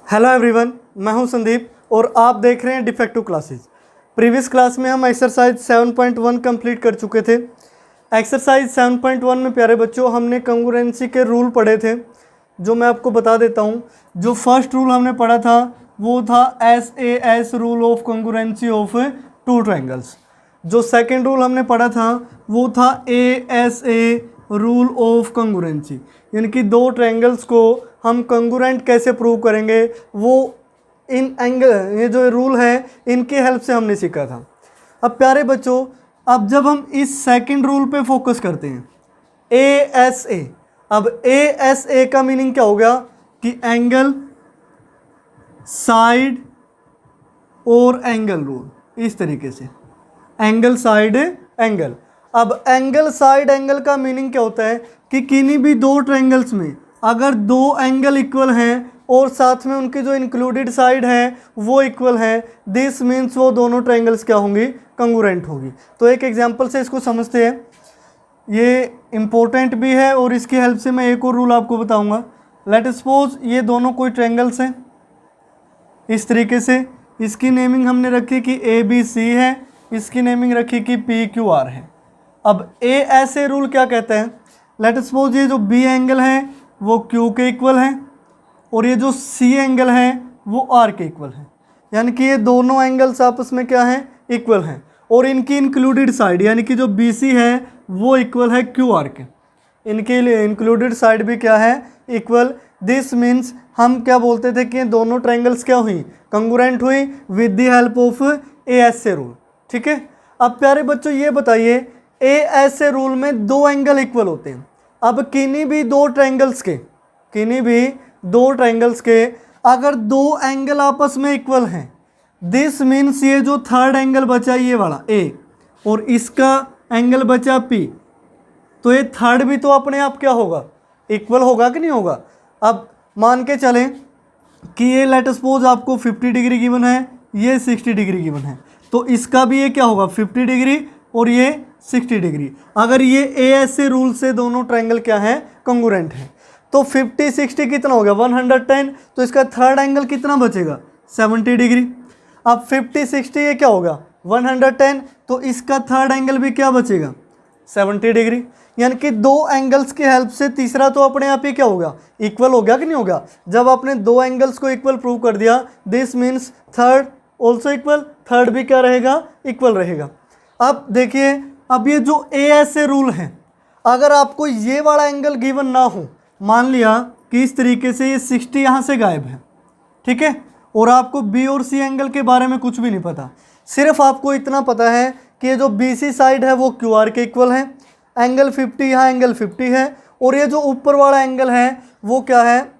Hello everyone, मैं हूं संदीप और आप देख रहे हैं डिफेक्टिव क्लासेस। प्रीवियस क्लास में हम एक्सरसाइज 7.1 कंप्लीट कर चुके थे। एक्सरसाइज 7.1 में प्यारे बच्चों हमने कंग्रुएंसी के रूल पढ़े थे, जो मैं आपको बता देता हूं। जो फर्स्ट रूल हमने पढ़ा था वो था SAS rule of congruency of two triangles. जो सेकेंड रूल हमने पढ़ा था वो था ASA रूल ऑफ कंग्रुएंसी, यानी कि दो ट्रायंगल्स को हम कंग्रुएंट कैसे प्रूव करेंगे, वो इन एंगल ये जो रूल है इनकी हेल्प से हमने सीखा था। अब प्यारे बच्चों, अब जब हम इस सेकंड रूल पे फोकस करते हैं ASA, अब ASA का मीनिंग क्या हो गया कि एंगल, साइड और एंगल रूल। इस तरीके से एंगल, साइड, एंगल। अब एंगल, साइड, एंगल का मीनिंग क्या होता है कि किन्हीं भी दो ट्रायंगल्स में अगर दो एंगल इक्वल हैं और साथ में उनकी जो इंक्लूडेड साइड है वो इक्वल है, दिस मीन्स वो दोनों ट्रायंगल्स क्या होंगी, कंग्रुएंट होगी। तो एक एग्जांपल से इसको समझते हैं, ये इम्पोर्टेंट भी है और इसकी हेल्प से मैं एक और रूल आपको बताऊंगा। लेट सपोज ये दोनों कोई ट्रायंगल्स हैं इस तरीके से, इसकी नेमिंग हमने रखी कि ABC है, इसकी नेमिंग रखी कि PQR है। अब ASA रूल क्या कहता है, लेट सपोज ये जो B एंगल है वो Q के इक्वल है और ये जो C एंगल है वो R के इक्वल है, यानी कि ये दोनों एंगल्स आपस में क्या हैं, इक्वल हैं। और इनकी इंक्लूडेड साइड यानी कि जो BC है वो इक्वल है QR के, इनके लिए इंक्लूडेड साइड भी क्या है, इक्वल। दिस मीन्स हम क्या बोलते थे कि दोनों ट्रायंगल्स क्या हुई, कंग्रुएंट हुई with the help of ASA rule. ठीक है। अब प्यारे बच्चों ये बताइए, ASA रूल में दो एंगल इक्वल होते हैं। अब किन्हीं भी दो ट्रायंगल्स के अगर दो एंगल आपस में इक्वल हैं, दिस मीन्स ये जो थर्ड एंगल बचा ये वाला A और इसका एंगल बचा P, तो ये थर्ड भी तो अपने आप क्या होगा, इक्वल होगा कि नहीं होगा। अब मान के चलें कि ये लेट सपोज आपको 50 डिग्री गिवन है, ये 60 डिग्री गिवन है, तो इसका भी ये क्या होगा 50 डिग्री और ये 60 डिग्री। अगर ये ASA रूल से दोनों ट्रायंगल क्या है, कंग्रुएंट है, तो 50 60 कितना हो गया 110, तो इसका थर्ड एंगल कितना बचेगा 70 डिग्री। अब 50 60 ये क्या होगा 110, तो इसका थर्ड एंगल भी क्या बचेगा 70 डिग्री। यानी कि दो एंगल्स की हेल्प से तीसरा तो अपने आप ही क्या होगा, इक्वल हो गया कि नहीं होगा। जब आपने दो एंगल्स को इक्वल प्रूव कर दिया, this means third also equal, third भी क्या रहेगा, इक्वल रहेगा। अब देखिए, अब ये जो ASA रूल है, अगर आपको ये वाला एंगल गिवन ना हो, मान लिया कि इस तरीके से ये 60 यहाँ से गायब है, ठीक है, और आपको B और C एंगल के बारे में कुछ भी नहीं पता, सिर्फ आपको इतना पता है कि ये जो BC साइड है वो QR के इक्वल है, एंगल 50 यहाँ एंगल 50 है, और ये जो ऊपर वाला एंगल है वो क्या है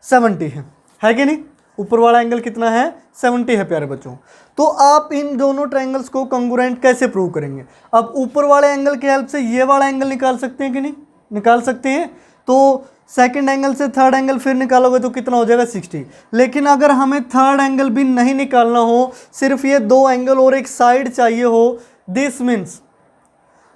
70 है कि नहीं। ऊपर वाला एंगल कितना है 70 है प्यारे बच्चों। तो आप इन दोनों ट्रायंगल्स को कंग्रुएंट कैसे प्रूव करेंगे। अब ऊपर वाले एंगल की हेल्प से ये वाला एंगल निकाल सकते हैं कि नहीं, निकाल सकते हैं। तो सेकंड एंगल से थर्ड एंगल फिर निकालोगे तो कितना हो जाएगा 60। लेकिन अगर हमें थर्ड एंगल भी नहीं निकालना हो, सिर्फ ये दो एंगल और एक साइड चाहिए हो, दिस मीन्स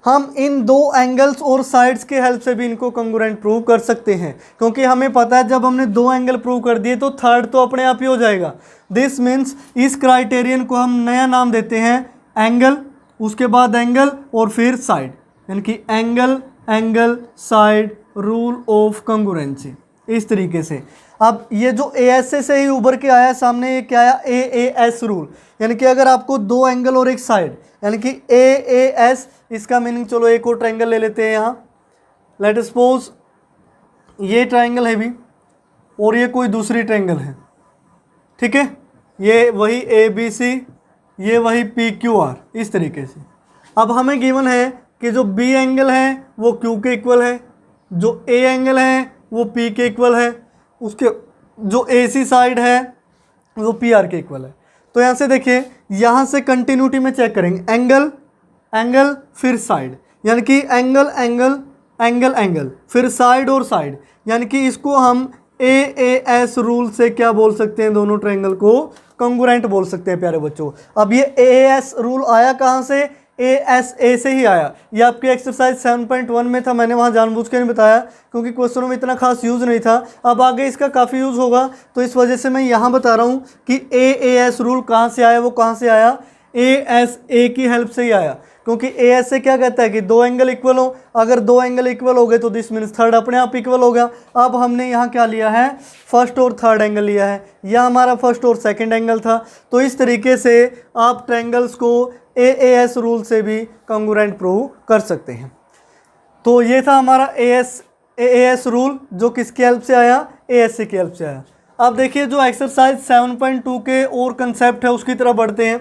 हम इन दो एंगल्स और साइड्स के हेल्प से भी इनको कंग्रुएंट प्रूव कर सकते हैं, क्योंकि हमें पता है जब हमने दो एंगल प्रूव कर दिए तो थर्ड तो अपने आप ही हो जाएगा। दिस मीन्स इस क्राइटेरियन को हम नया नाम देते हैं एंगल, उसके बाद एंगल और फिर साइड, यानी कि angle angle side rule of congruency. इस तरीके से अब ये जो ASA से ही उभर के आया सामने, ये क्या आया AAS रूल, यानी कि अगर आपको दो एंगल और एक साइड, यानी कि AAS, इसका मीनिंग चलो एक और ट्रायंगल ले लेते हैं यहाँ। लेट सपोज ये ट्रायंगल है भी और ये कोई दूसरी ट्रायंगल है, ठीक है, ये वही ABC, ये वही PQR, इस तरीके से। अब हमें गिवन है कि जो B एंगल है वो Q के इक्वल है, जो A एंगल है वो P के इक्वल है, उसके जो AC साइड है वो PR के इक्वल है। तो यहाँ से देखिए, यहाँ से कंटिन्यूटी में चेक करेंगे, एंगल एंगल फिर साइड, यानी कि एंगल एंगल एंगल एंगल फिर साइड और साइड, यानी कि इसको हम AAS रूल से क्या बोल सकते हैं, दोनों ट्रायंगल को कंग्रुएंट बोल सकते हैं प्यारे बच्चों। अब ये AAS रूल आया कहाँ से, ASA से ही आया। ये आपकी एक्सरसाइज 7.1 में था, मैंने वहाँ जानबूझ के नहीं बताया क्योंकि क्वेश्चनों में इतना खास यूज़ नहीं था। अब आगे इसका काफ़ी यूज़ होगा तो इस वजह से मैं यहाँ बता रहा हूँ कि AAS रूल कहाँ से आया। वो कहाँ से आया? ASA की हेल्प से ही आया, क्योंकि ASA क्या कहता है कि दो एंगल इक्वल हो। अगर दो एंगल इक्वल हो गए तो दिस मीन्स थर्ड अपने आप इक्वल हो गया। अब हमने यहाँ क्या लिया है? फर्स्ट और थर्ड एंगल लिया है। यह हमारा फर्स्ट और सेकंड एंगल था। तो इस तरीके से आप ट्रायंगल्स को AAS रूल से भी कॉन्ग्रुएंट प्रूव कर सकते हैं। तो ये था हमारा AAS रूल जो किसकी हेल्प से आया? ASA की हेल्प से आया। अब देखिए जो एक्सरसाइज 7.2 के और कंसेप्ट है उसकी तरफ बढ़ते हैं।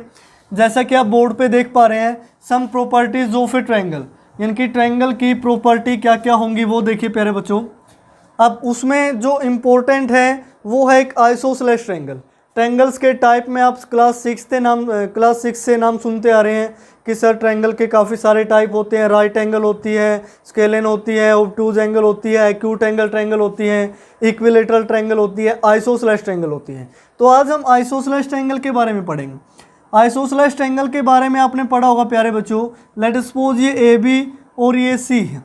जैसा कि आप बोर्ड पे देख पा रहे हैं, some properties of a triangle, यानी कि ट्रायंगल की प्रॉपर्टी क्या क्या होंगी वो देखिए प्यारे बच्चों। अब उसमें जो इम्पोर्टेंट है वो है एक आइसोसेलेस ट्रायंगल। ट्रायंगल्स के टाइप में आप क्लास 6 से नाम सुनते आ रहे हैं कि सर ट्रायंगल के काफ़ी सारे टाइप होते हैं। राइट एंगल होती है, स्केलेन होती है, ऑब्टूज एंगल होती है, एक्यूट एंगल ट्रायंगल होती है, इक्विलेटरल ट्रायंगल होती है, आइसोसेलेस ट्रायंगल होती है। तो आज हम आइसोसेलेस ट्रायंगल के बारे में पढ़ेंगे। आइसोसेलेस ट्रायंगल के बारे में आपने पढ़ा होगा प्यारे बच्चों। लेट सपोज ये AB और ये C है।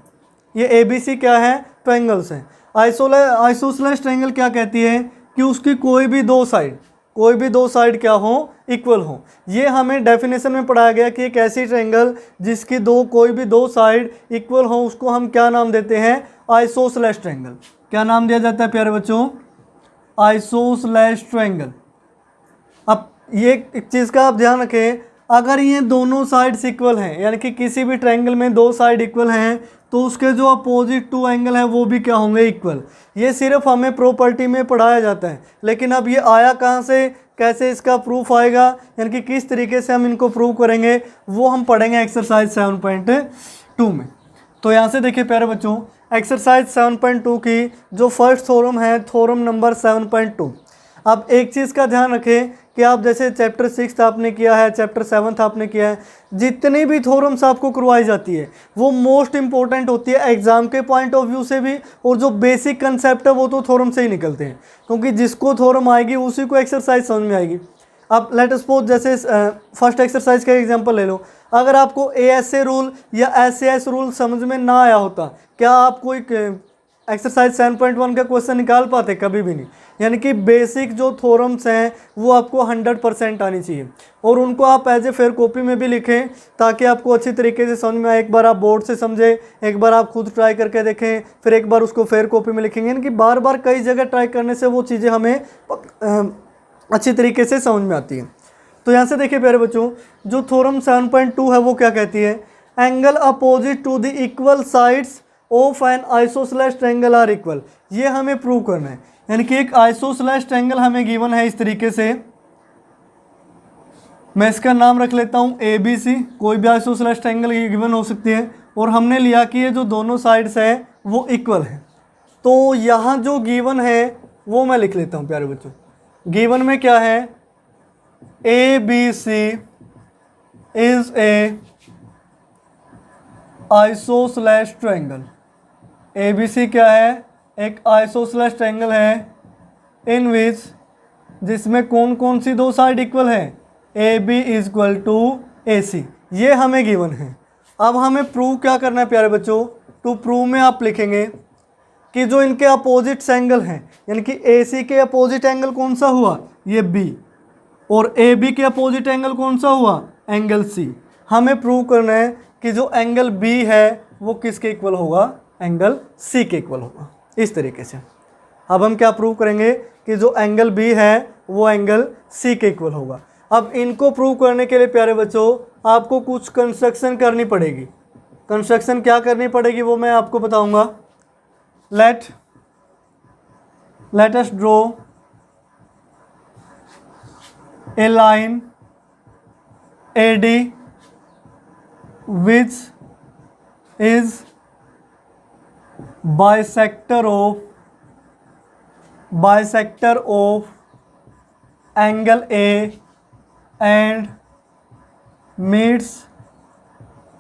ये ABC क्या है? ट्रायंगल्स हैं। आइसोसेलेस ट्रायंगल क्या कहती है कि उसकी कोई भी दो साइड क्या हो? इक्वल हो। ये हमें डेफिनेशन में पढ़ाया गया कि एक ऐसी ट्रायंगल जिसकी कोई भी दो साइड इक्वल हो उसको हम क्या नाम देते हैं? Isosceles triangle. क्या नाम दिया जाता है प्यारे बच्चों? Isosceles triangle. अब ये एक चीज़ का आप ध्यान रखें, अगर ये दोनों साइड्स इक्वल हैं, यानी कि किसी भी ट्रायंगल में दो साइड इक्वल हैं, तो उसके जो अपोजिट टू एंगल हैं वो भी क्या होंगे? इक्वल। ये सिर्फ हमें प्रॉपर्टी में पढ़ाया जाता है, लेकिन अब ये आया कहाँ से, कैसे इसका प्रूफ आएगा, यानी कि किस तरीके से हम इनको प्रूव करेंगे वो हम पढ़ेंगे एक्सरसाइज 7.2 में। तो यहाँ से देखिए प्यारे बच्चों, एक्सरसाइज 7.2 की जो फर्स्ट थ्योरम है, थ्योरम नंबर 7.2। अब एक चीज़ का ध्यान रखें कि आप जैसे चैप्टर 6 आपने किया है, चैप्टर 7 आपने किया है, जितनी भी थ्योरम्स आपको करवाई जाती है वो मोस्ट इंपॉर्टेंट होती है एग्जाम के पॉइंट ऑफ व्यू से भी, और जो बेसिक कंसेप्ट है वो तो थ्योरम से ही निकलते हैं, क्योंकि जिसको थ्योरम आएगी उसी को एक्सरसाइज समझ में आएगी। अब लेट सपोज जैसे फर्स्ट एक्सरसाइज का एग्जांपल ले लो। अगर आपको ASA रूल या SAS रूल समझ में ना आया होता, क्या आप कोई एक्सरसाइज 7.1 का क्वेश्चन निकाल पाते? कभी भी नहीं। यानी कि बेसिक जो थ्योरम्स हैं वो आपको 100% आनी चाहिए, और उनको आप एज ए फेयर कॉपी में भी लिखें ताकि आपको अच्छी तरीके से समझ में आए। एक बार आप बोर्ड से समझें, एक बार आप खुद ट्राई करके देखें, फिर एक बार उसको फेयर कॉपी में लिखेंगे। यानी कि बार बार कई जगह ट्राई करने से वो चीज़ें हमें अच्छी तरीके से समझ में आती हैं। तो यहाँ से देखिए प्यारे बच्चों, जो थ्योरम 7.2 है वो क्या कहती है? Angle opposite to the equal sides of an isosceles triangle are equal. ये हमें प्रूव करना है, यानी कि एक आइसोसेलेस ट्रायंगल हमें गिवन है इस तरीके से। मैं इसका नाम रख लेता हूँ ABC। कोई भी आइसोसेलेस ट्रायंगल गिवन हो सकती है, और हमने लिया कि ये जो दोनों साइड्स हैं वो इक्वल है। तो यहाँ जो गिवन है वो मैं लिख लेता हूँ प्यारे बच्चों। गिवन में क्या है? ABC is a isosceles triangle. ABC क्या है? एक आइसोसेलेस ट्रायंगल है इन विच, जिसमें कौन कौन सी दो साइड इक्वल है? AB is equal to AC। ये हमें गिवन है। अब हमें प्रूव क्या करना है प्यारे बच्चों? टू प्रूव में आप लिखेंगे कि जो इनके अपोजिट एंगल हैं, यानी कि AC के अपोजिट एंगल कौन सा हुआ? ये B, और AB के अपोजिट एंगल कौन सा हुआ? Angle C। हमें प्रूव करना है कि जो एंगल B है वो किसके इक्वल होगा? एंगल C के इक्वल होगा। इस तरीके से अब हम क्या प्रूव करेंगे कि जो एंगल B है वो एंगल C के इक्वल होगा। अब इनको प्रूव करने के लिए प्यारे बच्चों आपको कुछ कंस्ट्रक्शन करनी पड़ेगी। कंस्ट्रक्शन क्या करनी पड़ेगी वो मैं आपको बताऊंगा। Let us draw a line AD which is bisector of angle A and meets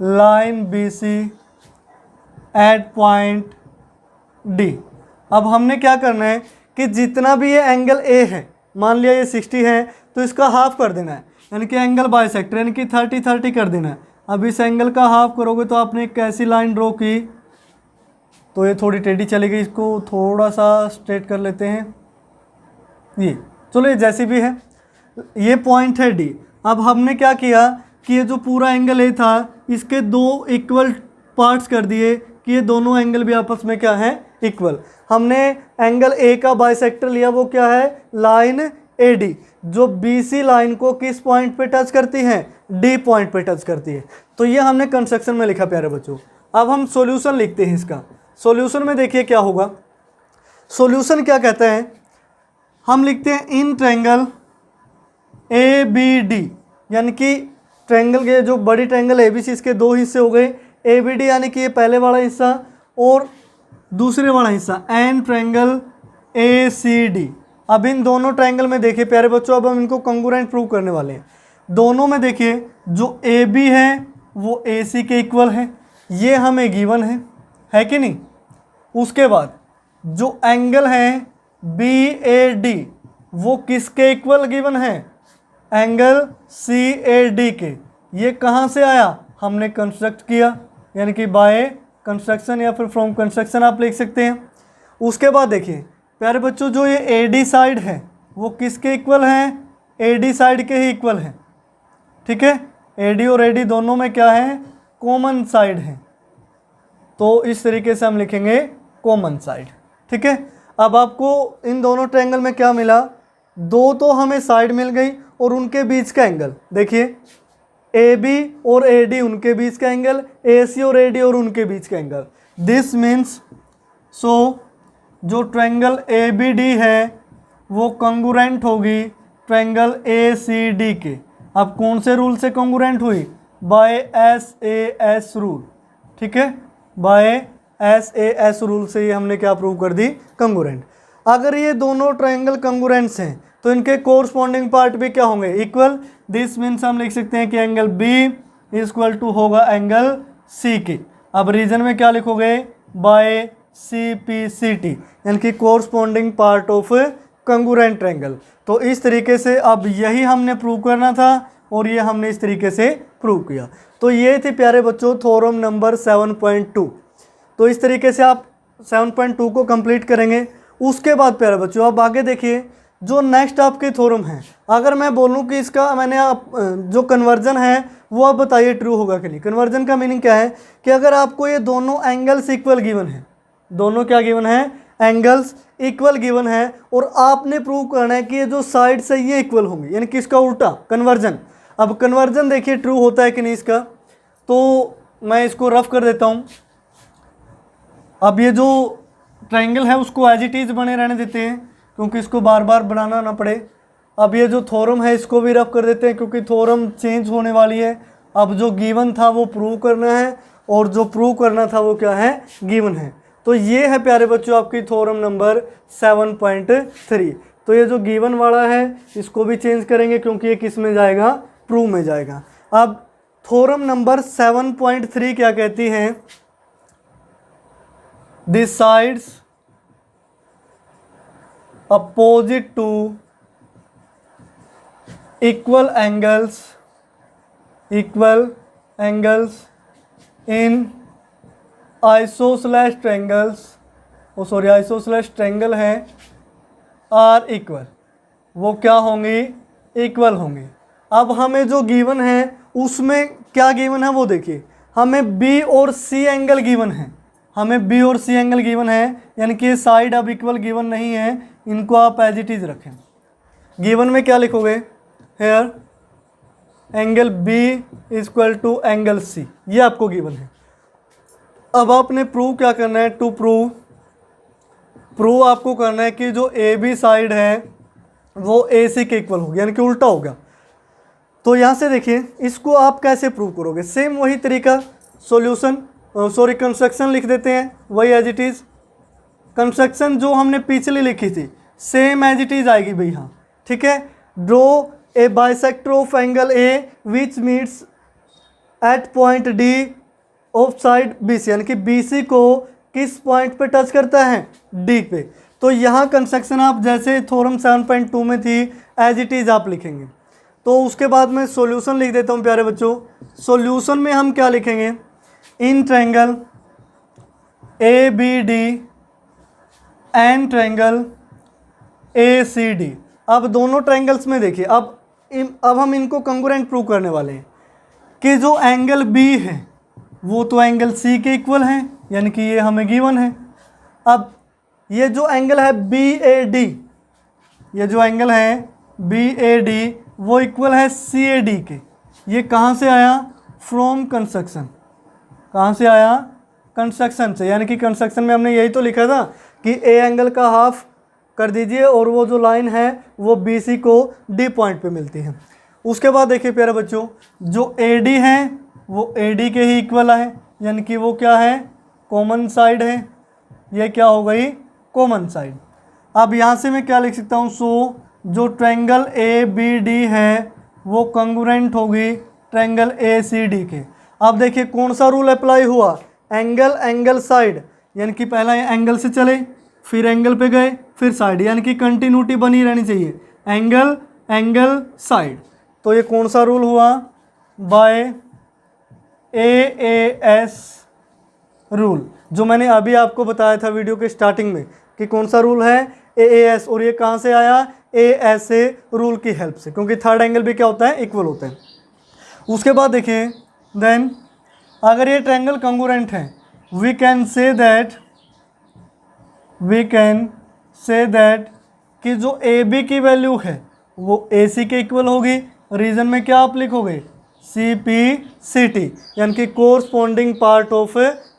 line BC at point D। अब हमने क्या करना है कि जितना भी ये एंगल A है, मान लिया ये 60 है, तो इसका हाफ कर देना है, यानी कि एंगल बाइसेक्टर, यानी कि 30-30 कर देना है। अब इस एंगल का हाफ करोगे तो आपने एक ऐसी लाइन ड्रॉ की, तो ये थोड़ी टेढ़ी चली गई, इसको थोड़ा सा स्ट्रेट कर लेते हैं। ये चलो ये जैसी भी है, ये पॉइंट है डी। अब हमने क्या किया कि ये जो पूरा एंगल ए था इसके दो इक्वल पार्ट्स कर दिए कि ये दोनों एंगल भी आपस में क्या है, इक्वल। हमने एंगल ए का बाइसेक्टर लिया, वो क्या है, लाइन ए डी, जो बी सी लाइन को किस पॉइंट पे टच करती है, डी पॉइंट पे टच करती है। तो ये हमने कंस्ट्रक्शन में लिखा प्यारे बच्चों। अब हम सॉल्यूशन लिखते हैं इसका। सॉल्यूशन में देखिए क्या होगा, सॉल्यूशन क्या कहते हैं, हम लिखते हैं in triangle A B D, यानी कि ट्रायंगल के जो बड़ी ट्रायंगल ए बी सी इसके दो हिस्से हो गए, ए बी डी यानी कि ये पहले वाला हिस्सा और दूसरे वाला हिस्सा, an triangle A C D. अब इन दोनों ट्रायंगल में देखिए प्यारे बच्चों, अब हम इनको कॉन्ग्रुएंट प्रूव करने वाले हैं। दोनों में देखिए जो ए बी है वो ए सी के इक्वल है, ये हमें गिवन है कि नहीं। उसके बाद जो एंगल है बी ए डी वो किसके इक्वल गिवन है, एंगल सी ए डी के। ये कहाँ से आया, हमने कंस्ट्रक्ट किया, यानी कि बाय कंस्ट्रक्शन या फिर फ्रॉम कंस्ट्रक्शन आप लिख सकते हैं। उसके बाद देखिए प्यारे बच्चों, जो ये ए डी साइड है वो किसके इक्वल है, ए डी साइड के ही इक्वल है, ठीक है। ए डी और ए डी दोनों में क्या है, कॉमन साइड है, तो इस तरीके से हम लिखेंगे कॉमन साइड, ठीक है। अब आपको इन दोनों ट्रायंगल में क्या मिला, दो तो हमें साइड मिल गई और उनके बीच का एंगल देखिए, ए बी और ए डी उनके बीच का एंगल, ए सी और ए डी और उनके बीच का एंगल। दिस मीन्स सो जो ट्रायंगल ए बी डी है वो कॉन्ग्रुएंट होगी ट्रायंगल ए सी डी के। अब कौन से रूल से कॉन्ग्रुएंट हुई, by S A S rule, ठीक है, by S A S rule से ये हमने क्या प्रूव कर दी, कॉन्ग्रुएंट। अगर ये दोनों ट्रायंगल कॉन्ग्रुएंट्स हैं तो इनके कोरस्पॉन्डिंग पार्ट भी क्या होंगे, इक्वल। दिस मीन्स हम लिख सकते हैं कि एंगल बी इक्वल टू होगा एंगल सी के। अब रीजन में क्या लिखोगे, by C P C T, यानी कि corresponding part of congruent triangle. तो इस तरीके से अब यही हमने प्रूव करना था और ये हमने इस तरीके से प्रूव किया। तो ये थे प्यारे बच्चों थ्योरम नंबर 7.2। तो इस तरीके से आप 7.2 को कंप्लीट करेंगे। उसके बाद प्यारे बच्चों आप आगे देखिए, जो नेक्स्ट आपके थ्योरम है, अगर मैं बोलूं कि इसका मैंने जो कन्वर्जन है वो आप बताइए ट्रू होगा कि नहीं। कन्वर्जन का मीनिंग क्या है कि अगर आपको ये दोनों एंगल्स इक्वल गिवन है, दोनों क्या गिवन है, एंगल्स इक्वल गिवन है, और आपने प्रूव करना है कि ये जो साइड से ये इक्वल होंगे, यानी कि इसका उल्टा कन्वर्जन। अब कन्वर्जन देखिए ट्रू होता है कि नहीं इसका, तो मैं इसको रफ कर देता हूँ। अब ये जो ट्रायंगल है उसको एज इट इज़ बने रहने देते हैं क्योंकि इसको बार बार बनाना ना पड़े। अब ये जो थ्योरम है इसको भी रफ कर देते हैं क्योंकि थ्योरम चेंज होने वाली है। अब जो गिवन था वो प्रूव करना है और जो प्रूव करना था वो क्या है, गिवन है। तो ये है प्यारे बच्चों आपकी थ्योरम नंबर 7.3। तो ये जो गिवन वाला है इसको भी चेंज करेंगे क्योंकि ये किस में जाएगा, प्रूव में जाएगा। अब थ्योरम नंबर 7.3 क्या कहती है, the sides opposite to equal angles in isosceles triangles, isosceles triangle है, आर इक्वल, वो क्या होंगी, इक्वल होंगी। अब हमें जो गिवन है उसमें क्या गिवन है वो देखिए, हमें बी और सी एंगल गिवन है, हमें बी और सी एंगल गिवन है, यानी कि साइड अब इक्वल गिवन नहीं है, इनको आप एज इट इज़ रखें। गिवन में क्या लिखोगे, here angle B equal to angle C, ये आपको गिवन है। अब आपने प्रूव क्या करना है, टू प्रूव आपको करना है कि जो ए बी साइड है वो ए सी के इक्वल होगी, यानी कि उल्टा होगा। तो यहाँ से देखिए इसको आप कैसे प्रूव करोगे, सेम वही तरीका, कंस्ट्रक्शन लिख देते हैं वही एज इट इज़। कंस्ट्रक्शन जो हमने पिछली लिखी थी सेम एज इट इज़ आएगी भाई, हाँ ठीक है। Draw a bisector of angle A which meets at point D of side B C, यानी कि बी सी को किस पॉइंट पे टच करता है, डी पे। तो यहाँ कंस्ट्रक्शन आप जैसे थ्योरम 7.2 में थी एज इट इज़ आप लिखेंगे। तो उसके बाद मैं सॉल्यूशन लिख देता हूँ प्यारे बच्चों। सॉल्यूशन में हम क्या लिखेंगे, in triangle A B D and triangle A C D. अब दोनों ट्रायंगल्स में देखिए, अब हम इनको कंग्रुएंट प्रूव करने वाले हैं कि जो एंगल बी है वो तो एंगल सी के इक्वल है, यानी कि ये हमें गिवन है। अब ये जो एंगल है बी ए डी, ये जो एंगल है बी ए डी वो इक्वल है सी ए डी के। ये कहाँ से आया, फ्रॉम कंस्ट्रक्शन। कहाँ से आया, कंस्ट्रक्शन से। यानी कि कंस्ट्रक्शन में हमने यही तो लिखा था कि ए एंगल का हाफ कर दीजिए और वो जो लाइन है वो बी सी को डी पॉइंट पे मिलती है। उसके बाद देखिए प्यारे बच्चों, जो ए डी है वो ए डी के ही इक्वल है, यानी कि वो क्या है, कॉमन साइड है। ये क्या हो गई, कॉमन साइड। अब यहाँ से मैं क्या लिख सकता हूँ, सो जो ट्रायंगल ए बी डी है वो कंग्रुएंट होगी ट्रायंगल ए सी डी के। अब देखिए कौन सा रूल अप्लाई हुआ, एंगल एंगल साइड, यानी कि पहला ये एंगल से चले फिर एंगल पे गए फिर साइड, यानी कि कंटिन्यूटी बनी रहनी चाहिए, एंगल एंगल साइड। तो ये कौन सा रूल हुआ, बाय AAS रूल, जो मैंने अभी आपको बताया था वीडियो के स्टार्टिंग में कि कौन सा रूल है, AAS। और ये कहाँ से आया, ASA रूल की हेल्प से, क्योंकि थर्ड एंगल भी क्या होता है, इक्वल होता है। उसके बाद देखिए, देन अगर ये ट्रायंगल कंग्रुएंट है, वी कैन से दैट कि जो AB की वैल्यू है वो AC के इक्वल होगी। रीजन में क्या आप लिखोगे, CPCT, यानी कि corresponding part of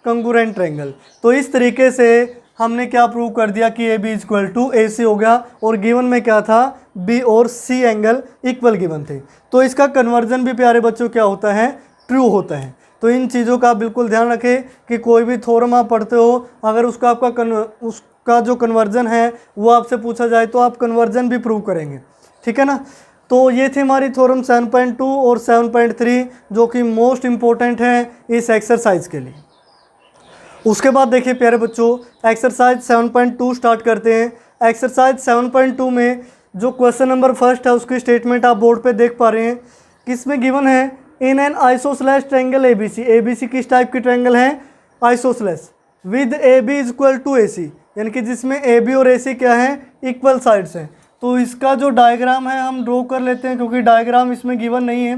congruent triangle. तो इस तरीके से हमने क्या प्रूव कर दिया कि AB इक्वल टू AC हो गया, और गिवन में क्या था, B और C एंगल इक्वल गिवन थे। तो इसका कन्वर्जन भी प्यारे बच्चों क्या होता है, ट्रू होता है। तो इन चीज़ों का बिल्कुल ध्यान रखें कि कोई भी थ्योरम आप पढ़ते हो, अगर उसका उसका जो कन्वर्जन है वो आपसे पूछा जाए तो आप कन्वर्जन भी प्रूव करेंगे, ठीक है ना। तो ये थी हमारी थ्योरम 7.2 और 7.3 जो कि मोस्ट इम्पोर्टेंट है इस एक्सरसाइज के लिए। उसके बाद देखिए प्यारे बच्चों, एक्सरसाइज 7.2 स्टार्ट करते हैं। एक्सरसाइज 7.2 में जो क्वेश्चन नंबर फर्स्ट है उसकी स्टेटमेंट आप बोर्ड पे देख पा रहे हैं। किसमें गिवन है, in an isosceles triangle ABC किस टाइप की ट्रायंगल है, isosceles, with AB is equal to AC, यानी कि जिसमें AB और AC क्या है, इक्वल साइड्स हैं। तो इसका जो डायग्राम है हम ड्रॉ कर लेते हैं, क्योंकि डायग्राम इसमें गिवन नहीं है।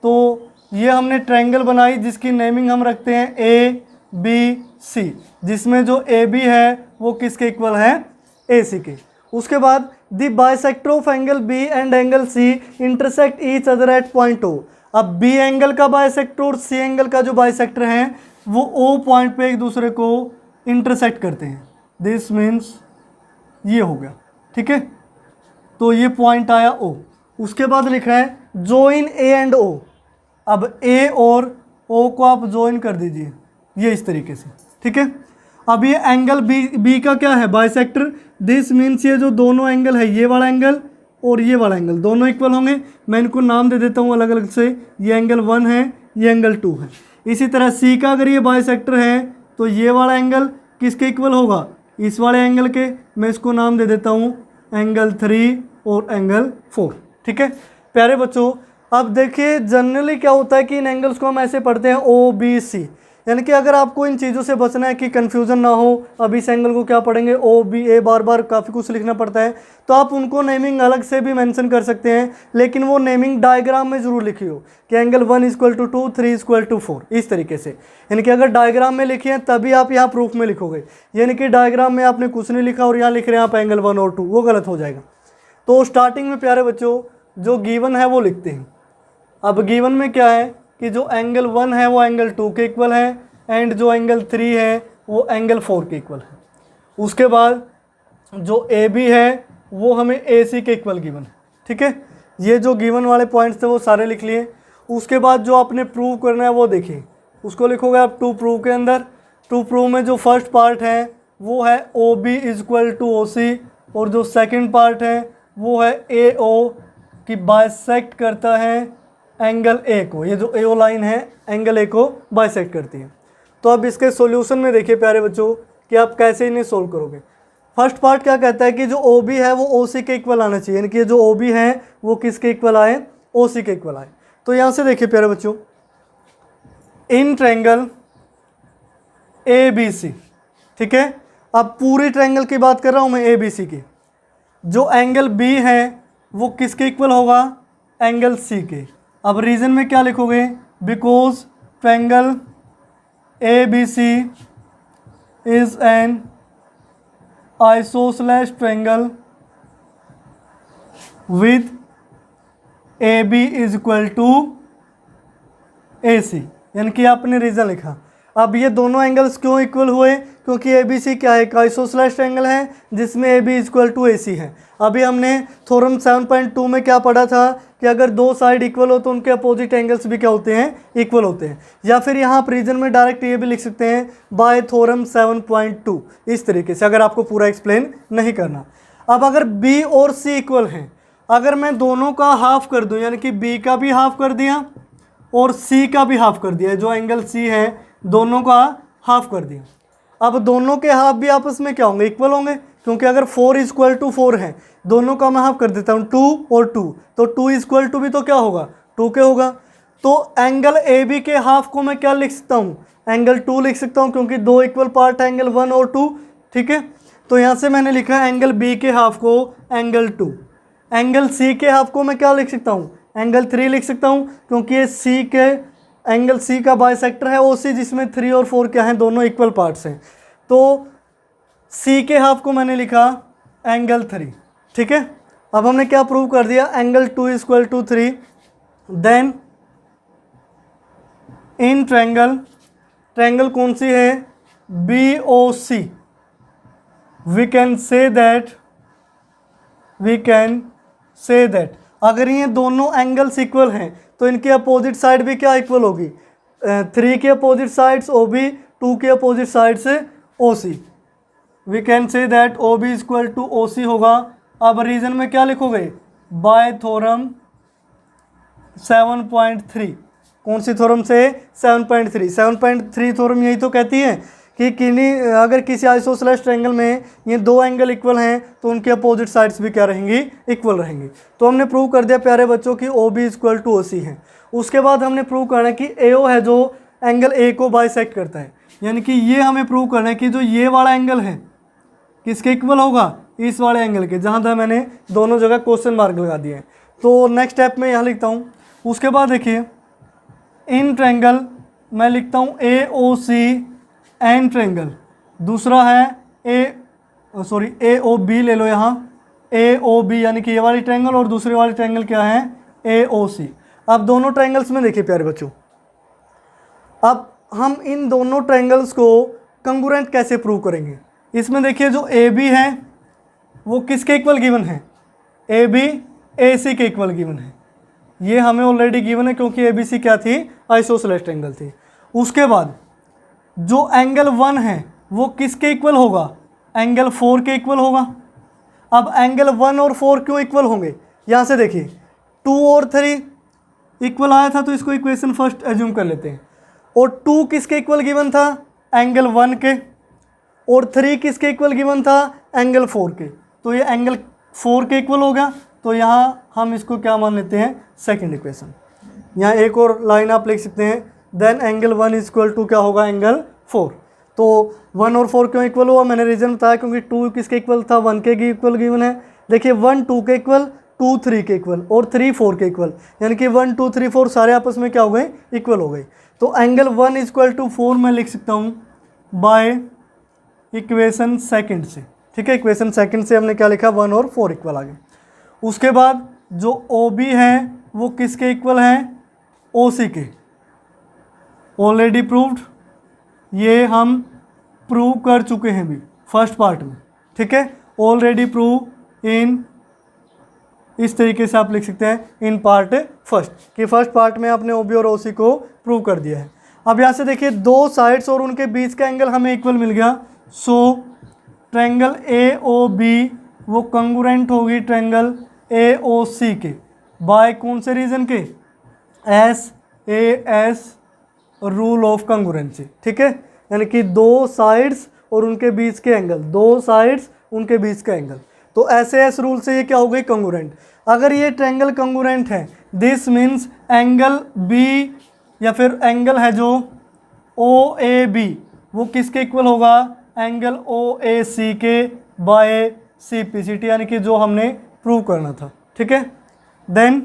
तो ये हमने ट्रायंगल बनाई जिसकी नेमिंग हम रखते हैं ABC, जिसमें जो AB है वो किसके इक्वल है, AC के। उसके बाद the bisector of angle B and angle C intersect each other at point O। अब B एंगल का बाइसेक्टर और C एंगल का जो बाइसेक्टर है वो O पॉइंट पे एक दूसरे को इंटरसेक्ट करते हैं। दिस मीन्स ये हो गया, ठीक है। तो ये पॉइंट आया O। उसके बाद लिख रहे हैं जॉइन A एंड O। अब A और O को आप जॉइन कर दीजिए, ये इस तरीके से, ठीक है। अब ये एंगल B का क्या है, बाइसेक्टर। दिस मीन्स ये जो दोनों एंगल है, ये वाला एंगल और ये वाला एंगल, दोनों इक्वल होंगे। मैं इनको नाम दे देता हूँ अलग अलग से, ये एंगल 1 है, ये एंगल 2 है। इसी तरह C का अगर ये बाइसेक्टर है तो ये वाला एंगल किसके इक्वल होगा, इस वाले एंगल के। मैं इसको नाम दे देता हूँ एंगल 3 और एंगल 4, ठीक है प्यारे बच्चों। अब देखिए जनरली क्या होता है कि इन एंगल्स को हम ऐसे पढ़ते हैं OBC, यानी कि अगर आपको इन चीज़ों से बचना है कि कन्फ्यूज़न ना हो, अब इस एंगल को क्या पढ़ेंगे, OBA, बार बार काफ़ी कुछ लिखना पड़ता है, तो आप उनको नेमिंग अलग से भी मेंशन कर सकते हैं, लेकिन वो नेमिंग डायग्राम में ज़रूर लिखी हो कि angle 1 equal to 2, 3 equal to 4, इस तरीके से। यानी कि अगर डायग्राम में लिखी है तभी आप यहाँ प्रूफ में लिखोगे, यानी कि डायग्राम में आपने कुछ नहीं लिखा और यहाँ लिख रहे हैं आप एंगल 1 और 2, वो गलत हो जाएगा। तो स्टार्टिंग में प्यारे बच्चों जो गिवन है वो लिखते हैं। अब गिवन में क्या है कि जो एंगल 1 है वो एंगल 2 के इक्वल है, एंड जो एंगल 3 है वो एंगल 4 के इक्वल है। उसके बाद जो AB है वो हमें AC के इक्वल गिवन है, ठीक है। ये जो गिवन वाले पॉइंट्स थे वो सारे लिख लिए। उसके बाद जो आपने प्रूव करना है वो देखिए, उसको लिखोगे आप टू प्रूव के अंदर। टू प्रूव में जो फर्स्ट पार्ट है वो है OB is equal to OC, और जो सेकंड पार्ट है वो है AO कि बाइसेक्ट करता है एंगल A को। ये जो AO लाइन है एंगल A को बाइसेक्ट करती है। तो अब इसके सॉल्यूशन में देखिए प्यारे बच्चों कि आप कैसे इन्हें सोल्व करोगे। फर्स्ट पार्ट क्या कहता है कि जो OB है वो OC के इक्वल आना चाहिए, यानी कि जो OB है वो किसके इक्वल आए, ओ सी के इक्वल आए। तो यहाँ से देखिए प्यारे बच्चों, इन ट्रायंगल ए बी सी, ठीक है। अब पूरी ट्रायंगल की बात कर रहा हूँ मैं, ए बी सी की। जो एंगल बी है वो किसके इक्वल होगा? एंगल सी के। अब रीजन में क्या लिखोगे? Because triangle A B C is an isosceles triangle with A B is equal to A C, यानी कि आपने रीजन लिखा। अब ये दोनों एंगल्स क्यों इक्वल हुए? क्योंकि ए बी सी क्या है? आइसोसेलेस ट्रायंगल है जिसमें A B is equal to A C है। अभी हमने थ्योरम 7.2 में क्या पढ़ा था कि अगर दो साइड इक्वल हो तो उनके अपोजिट एंगल्स भी क्या होते हैं? इक्वल होते हैं। या फिर यहाँ आप रीजन में डायरेक्ट ये भी लिख सकते हैं बाय थ्योरम 7.2, इस तरीके से, अगर आपको पूरा एक्सप्लेन नहीं करना। अब अगर बी और सी इक्वल हैं, अगर मैं दोनों का हाफ कर दूं, यानी कि बी का भी हाफ कर दिया और सी का भी हाफ कर दिया, जो एंगल सी है दोनों का हाफ कर दिया। अब दोनों के हाफ भी आपस में क्या होंगे? इक्वल होंगे, क्योंकि अगर 4 इज इक्वल टू 4 है, दोनों का मैं हाफ कर देता हूँ 2 और 2, तो 2 इज इक्वल टू भी तो क्या होगा? 2 के होगा। तो एंगल ए बी के हाफ को मैं क्या लिख सकता हूँ? एंगल 2 लिख सकता हूँ, क्योंकि दो इक्वल पार्ट है एंगल 1 और 2, ठीक है। तो यहाँ से मैंने लिखा एंगल बी के हाफ को एंगल 2। एंगल सी के हाफ को मैं क्या लिख सकता हूँ? एंगल 3 लिख सकता हूँ, क्योंकि ये सी के एंगल सी का बाइसेक्टर है ओ सी, जिसमें 3 और 4 क्या हैं? दोनों इक्वल पार्ट्स हैं। तो सी के हाफ को मैंने लिखा एंगल 3, ठीक है। अब हमने क्या प्रूव कर दिया? Angle 2 is equal to 3। Then in triangle कौन सी है? B O C. We can say that अगर ये दोनों एंगल्स इक्वल हैं तो इनके अपोजिट साइड भी क्या इक्वल होगी? 3 के अपोजिट साइड्स ओ बी, 2 के अपोजिट साइड से O C. We can say that O B is equal to O C होगा। अब रीजन में क्या लिखोगे? By theorem 7.3। कौन सी थ्योरम से? 7.3। 7.3 थ्योरम यही तो कहती है कि अगर किसी आइसोसेलेस ट्रायंगल में ये दो एंगल इक्वल हैं तो उनके अपोजिट साइड्स भी क्या रहेंगी? इक्वल रहेंगी। तो हमने प्रूव कर दिया प्यारे बच्चों कि O B equal to O C है। उसके बाद हमने प्रूव करना है कि ए ओ है जो एंगल ए को बाइसेक्ट करता है, यानी कि ये हमें प्रूव करना है कि जो ये वाला एंगल है किसके इक्वल होगा? इस वाले एंगल के, जहाँ तक मैंने दोनों जगह क्वेश्चन मार्क लगा दिए हैं। तो नेक्स्ट स्टेप में यहाँ लिखता हूँ। उसके बाद देखिए इन ट्रायंगल मैं लिखता हूँ ए ओ सी एन ट्रायंगल। दूसरा है ए ओ बी ले लो यहाँ, ए ओ बी, यानी कि ये वाली ट्रायंगल और दूसरी वाली ट्रायंगल क्या है? ए ओ सी। अब दोनों ट्रायंगल्स में देखिए प्यारे बच्चों, अब हम इन दोनों ट्रायंगल्स को कंग्रुएंट कैसे प्रूव करेंगे? इसमें देखिए जो ए बी है वो किसके इक्वल गिवन है? ए बी ए सी के इक्वल गिवन है। ये हमें ऑलरेडी गिवन है क्योंकि ए बी सी क्या थी? आइसोसेलेस ट्रायंगल थी। उसके बाद जो एंगल 1 है वो किसके इक्वल होगा? एंगल 4 के इक्वल होगा। अब एंगल 1 और 4 क्यों इक्वल होंगे? यहाँ से देखिए 2 और 3 इक्वल आया था तो इसको इक्वेशन फर्स्ट एज्यूम कर लेते हैं। और 2 किसके इक्वल गिवन था? एंगल 1 के। और 3 किसके इक्वल गिवन था? एंगल 4 के। तो ये एंगल 4 के इक्वल हो गया, तो यहाँ हम इसको क्या मान लेते हैं? Second equation. यहाँ एक और लाइन आप लिख सकते हैं, then angle 1 is equal to क्या होगा? एंगल 4। तो 1 और 4 क्यों इक्वल हुआ? मैंने रीजन बताया, क्योंकि 2 किसके इक्वल था? 1 के इक्वल गिवन है। देखिए 1 2 के इक्वल, 2 3 के इक्वल और 3 4 के इक्वल, यानी कि 1 2 3 4 सारे आपस में क्या हो गए? इक्वल हो गए। तो एंगल 1 इज इक्वल टू 4 मैं लिख सकता हूँ बाय इक्वेशन सेकंड से, ठीक है। इक्वेशन सेकंड से हमने क्या लिखा? 1 और 4 इक्वल आ गए। उसके बाद जो ओ बी है वो किसके इक्वल है? ओ सी के। ऑलरेडी प्रूव्ड, ये हम प्रूव कर चुके हैं भी फर्स्ट पार्ट में, ठीक है। ऑलरेडी प्रूव इन, इस तरीके से आप लिख सकते हैं इन पार्ट फर्स्ट, कि फर्स्ट पार्ट में आपने ओ बी और ओ सी को प्रूव कर दिया है। अब यहाँ से देखिए दो साइड्स और उनके बीच का एंगल हमें इक्वल मिल गया। सो ट्रायंगल ए ओ बी वो कंग्रुएंट होगी ट्रायंगल ए ओ सी के, बाय कौन से रीजन के? एस रूल ऑफ कंग्रुएंसी, ठीक है। यानी कि दो साइड्स और उनके बीच के एंगल, दो साइड्स उनके बीच का एंगल। तो SAS रूल से ये क्या हो गई, कंग्रुएंट। अगर ये ट्रायंगल कंग्रुएंट है, दिस मीन्स एंगल बी या फिर एंगल है जो OAB वो किसके इक्वल होगा, एंगल OAC के बाय CPCT, यानी कि जो हमने प्रूव करना था। ठीक है, then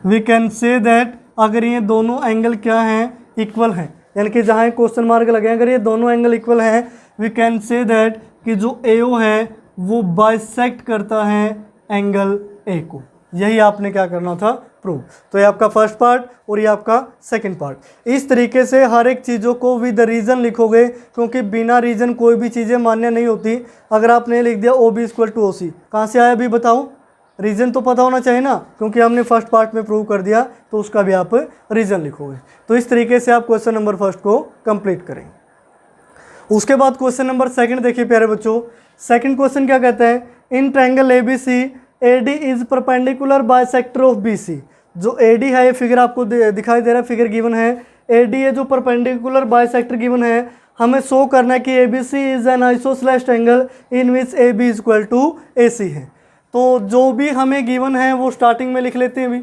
we can say that अगर ये दोनों एंगल क्या हैं, इक्वल हैं, यानी कि जहाँ क्वेश्चन मार्क लगे अगर ये दोनों एंगल इक्वल हैं, वी कैन से दैट कि जो AO है वो बाइसेक्ट करता है एंगल A को। यही आपने क्या करना था, प्रूव। तो ये आपका फर्स्ट पार्ट और ये आपका सेकंड पार्ट। इस तरीके से हर एक चीज़ों को विद रीज़न लिखोगे, क्योंकि बिना रीज़न कोई भी चीज़ें मान्य नहीं होती। अगर आपने लिख दिया OB = OC, कहाँ से आया अभी बताओ, रीज़न तो पता होना चाहिए ना, क्योंकि हमने फर्स्ट पार्ट में प्रूव कर दिया, तो उसका भी आप रीज़न लिखोगे। तो इस तरीके से आप क्वेश्चन नंबर फर्स्ट को कंप्लीट करेंगे। उसके बाद क्वेश्चन नंबर सेकंड देखिए प्यारे बच्चों। सेकंड क्वेश्चन क्या कहता है, in triangle ABC AD is perpendicular bisector of BC। जो AD है, ये फिगर आपको दिखाई दे रहा है, फिगर गिवन है। AD है जो परपेंडिकुलर बाइसेक्टर गिवन है, हमें शो करना है कि ABC is an isosceles triangle in which AB = AC है। तो जो भी हमें गिवन है वो स्टार्टिंग में लिख लेते हैं। अभी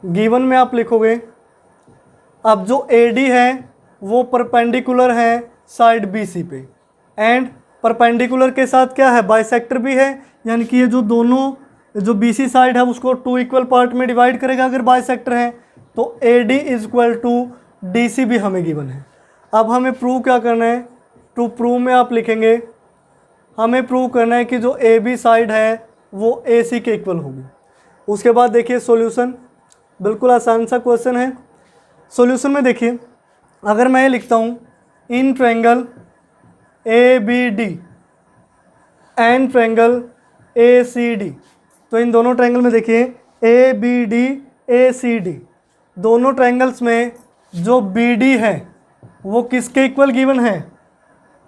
गिवन में आप लिखोगे, अब जो AD है वो परपेंडिकुलर है साइड BC पे, एंड परपेंडिकुलर के साथ क्या है, बाइसेक्टर भी है, यानी कि ये जो दोनों जो BC साइड है उसको 2 इक्वल पार्ट में डिवाइड करेगा अगर बाइसेक्टर है। तो AD = DC भी हमें गिवन है। अब हमें प्रूव क्या करना है, टू प्रूव में आप लिखेंगे, हमें प्रूव करना है कि जो AB साइड है वो AC के इक्वल होगी। उसके बाद देखिए सॉल्यूशन, बिल्कुल आसान सा क्वेश्चन है। सॉल्यूशन में देखिए, अगर मैं ये लिखता हूँ in triangle ABD and triangle ACD, तो इन दोनों ट्रायंगल में देखिए ABD ACD, दोनों ट्रायंगल्स में जो BD है वो किसके इक्वल गिवन है,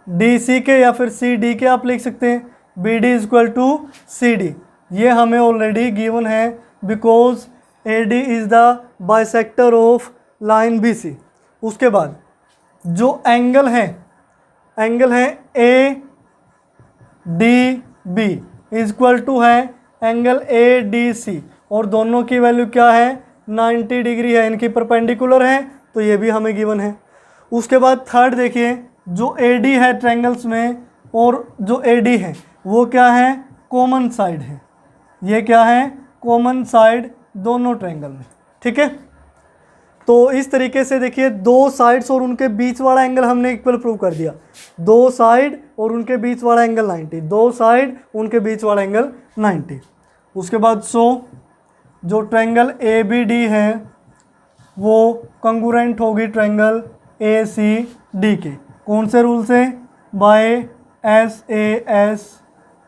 DC के या फिर CD के आप लिख सकते हैं। BD = CD, ये हमें ऑलरेडी गिवन है because AD is the bisector of line BC। उसके बाद जो एंगल है ADB = है एंगल ADC, और दोनों की वैल्यू क्या है, 90 डिग्री है, इनकी परपेंडिकुलर है, तो ये भी हमें गिवन है। उसके बाद थर्ड देखिए, जो AD है ट्रायंगल्स में और जो AD है वो क्या है, कॉमन साइड है। ये क्या है, कॉमन साइड दोनों ट्रायंगल में। ठीक है, तो इस तरीके से देखिए दो साइड्स और उनके बीच वाला एंगल हमने इक्वल प्रूव कर दिया। दो साइड और उनके बीच वाला एंगल 90, दो साइड उनके बीच वाला एंगल 90। उसके बाद जो ट्रायंगल ABD है वो कंग्रुएंट होगी ट्रायंगल ACD के, कौन से रूल से, बाय SAS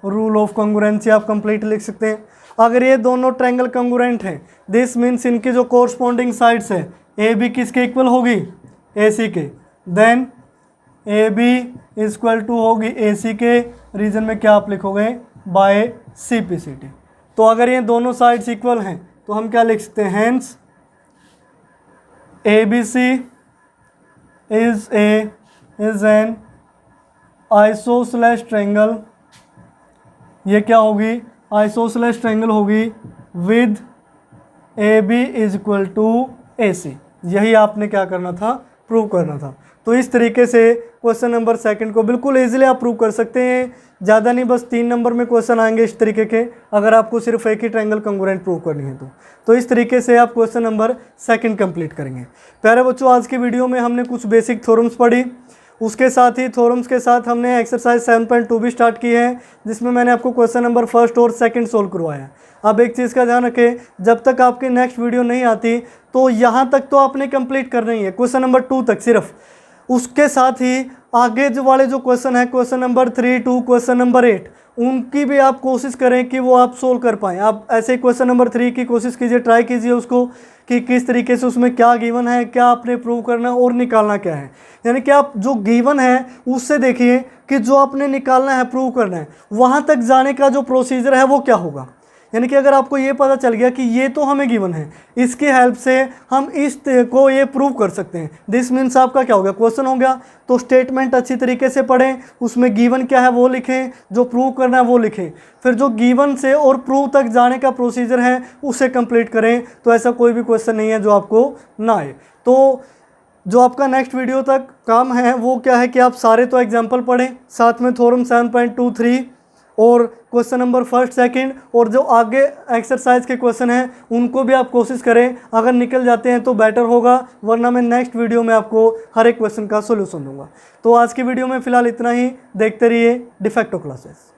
रूल ऑफ कंग्रुएंसी आप कंप्लीट लिख सकते हैं। अगर ये दोनों ट्रायंगल कंग्रुएंट हैं, दिस मीन्स इनकी जो कोरस्पॉन्डिंग साइड्स है AB किसके इक्वल होगी, AC के, देन AB = होगी AC के, रीजन में क्या आप लिखोगे, बाय CPCT। तो अगर ये दोनों साइड्स इक्वल हैं तो हम क्या लिख सकते हैं, hence ABC is an isosceles triangle, ये क्या होगी, आइसोसेलेस ट्रायंगल होगी विद AB = AC। यही आपने क्या करना था, प्रूव करना था। तो इस तरीके से क्वेश्चन नंबर सेकंड को बिल्कुल इजीली आप प्रूव कर सकते हैं। ज़्यादा नहीं, बस 3 नंबर में क्वेश्चन आएंगे इस तरीके के, अगर आपको सिर्फ एक ही ट्रायंगल कंग्रुएंट प्रूव करनी है तो इस तरीके से आप क्वेश्चन नंबर सेकंड कंप्लीट करेंगे। प्यारे बच्चों, आज की वीडियो में हमने कुछ बेसिक थ्योरम्स पढ़ी, उसके साथ ही थ्योरम्स के साथ हमने एक्सरसाइज 7.2 भी स्टार्ट की है, जिसमें मैंने आपको क्वेश्चन नंबर फर्स्ट और सेकंड सोल्व करवाया। अब एक चीज़ का ध्यान रखें, जब तक आपकी नेक्स्ट वीडियो नहीं आती तो यहाँ तक तो आपने कंप्लीट करना ही है, क्वेश्चन नंबर 2 तक सिर्फ। उसके साथ ही आगे जो वाले जो क्वेश्चन है, question number 3 to question number 8, उनकी भी आप कोशिश करें कि वो आप सोल्व कर पाएँ। आप ऐसे क्वेश्चन नंबर 3 की कोशिश कीजिए, ट्राई कीजिए उसको कि किस तरीके से उसमें क्या गिवन है, क्या आपने प्रूव करना और निकालना क्या है। यानी कि आप जो गिवन है उससे देखिए कि जो आपने निकालना है, प्रूव करना है, वहाँ तक जाने का जो प्रोसीजर है वो क्या होगा। यानी कि अगर आपको ये पता चल गया कि ये तो हमें गिवन है, इसकी हेल्प से हम इस को ये प्रूव कर सकते हैं, दिस मीन्स आपका क्या हो गया, क्वेश्चन हो गया। तो स्टेटमेंट अच्छी तरीके से पढ़ें, उसमें गिवन क्या है वो लिखें, जो प्रूव करना है वो लिखें, फिर जो गिवन से और प्रूव तक जाने का प्रोसीजर है उसे कंप्लीट करें। तो ऐसा कोई भी क्वेश्चन नहीं है जो आपको ना आए। तो जो आपका नेक्स्ट वीडियो तक काम है वो क्या है कि आप सारे तो एग्जाम्पल पढ़ें, साथ में थ्योरम 7.23 और क्वेश्चन नंबर फर्स्ट सेकंड, और जो आगे एक्सरसाइज के क्वेश्चन हैं उनको भी आप कोशिश करें। अगर निकल जाते हैं तो बेटर होगा, वरना मैं नेक्स्ट वीडियो में आपको हर एक क्वेश्चन का सोल्यूशन दूंगा। तो आज की वीडियो में फ़िलहाल इतना ही। देखते रहिए डिफेक्टो क्लासेस।